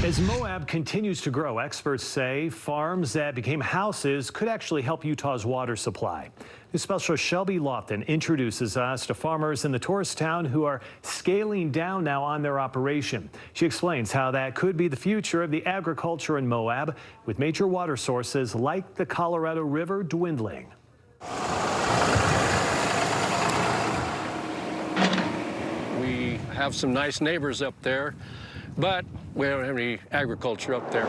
As Moab continues to grow, experts say farms that became houses could actually help Utah's water supply. This special Shelby Lofton introduces us to farmers in the tourist town who are scaling down now on their operation. She explains how that could be the future of the agriculture in Moab, with major water sources like the Colorado River dwindling. We have some nice neighbors up there, but we don't have any agriculture up there.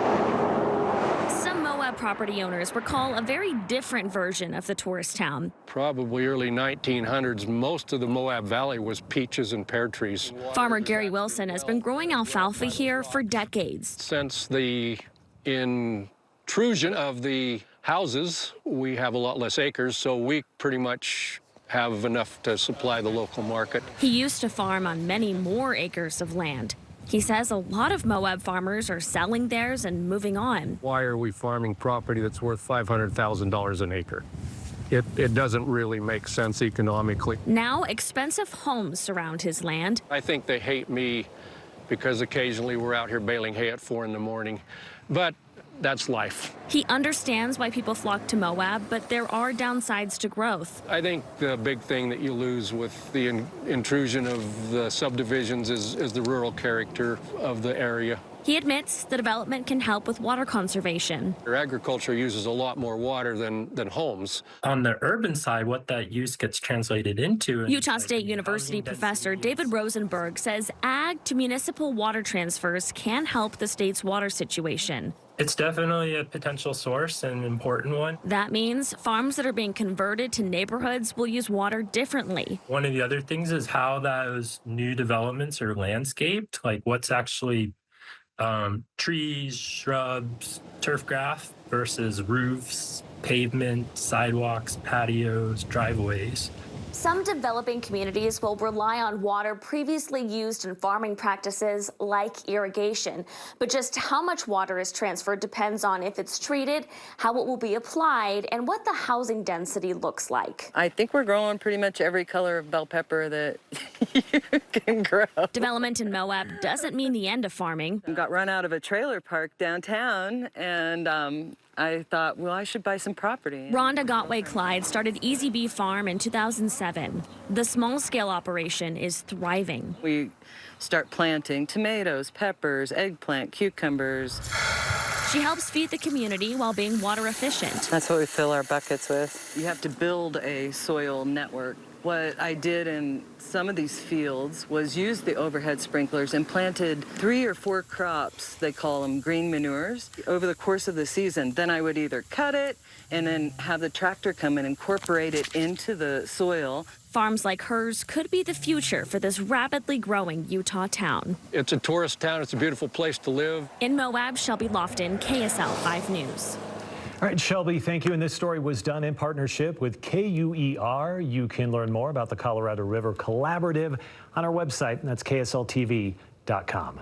Some Moab property owners recall a very different version of the tourist town. Probably early 1900s, most of the Moab Valley was peaches and pear trees. Farmer Gary Wilson has been growing alfalfa here for decades. Since the intrusion of the houses, we have a lot less acres, so we pretty much have enough to supply the local market. He used to farm on many more acres of land. He says a lot of Moab farmers are selling theirs and moving on. Why are we farming property that's worth $500,000 an acre? It doesn't really make sense economically. Now expensive homes surround his land. I think they hate me because occasionally we're out here baling hay at 4 in the morning, but that's life. He understands why people flock to Moab, but there are downsides to growth. I think the big thing that you lose with the intrusion of the subdivisions is the rural character of the area. He admits the development can help with water conservation. Agriculture uses a lot more water than homes. On the urban side, what that use gets translated into... Utah State University professor David Rosenberg says ag to municipal water transfers can help the state's water situation. It's definitely a potential source and an important one. That means farms that are being converted to neighborhoods will use water differently. One of the other things is how those new developments are landscaped, like what's actually trees, shrubs, turf grass versus roofs, pavement, sidewalks, patios, driveways. Some developing communities will rely on water previously used in farming practices like irrigation. But just how much water is transferred depends on if it's treated, how it will be applied, and what the housing density looks like. I think we're growing pretty much every color of bell pepper that you can grow. Development in Moab doesn't mean the end of farming. I got run out of a trailer park downtown, and I thought, well, I should buy some property. Rhonda Gotway-Clyde started Easy Bee Farm in 2007. The small-scale operation is thriving. We start planting tomatoes, peppers, eggplant, cucumbers. She helps feed the community while being water efficient. That's what we fill our buckets with. You have to build a soil network. What I did in some of these fields was use the overhead sprinklers and planted 3 or 4 crops, they call them green manures, over the course of the season. Then I would either cut it and then have the tractor come and incorporate it into the soil. Farms like hers could be the future for this rapidly growing Utah town. It's a tourist town. It's a beautiful place to live. In Moab, Shelby Lofton, KSL 5 News. All right, Shelby, thank you. And this story was done in partnership with KUER. You can learn more about the Colorado River Collaborative on our website, and that's ksltv.com.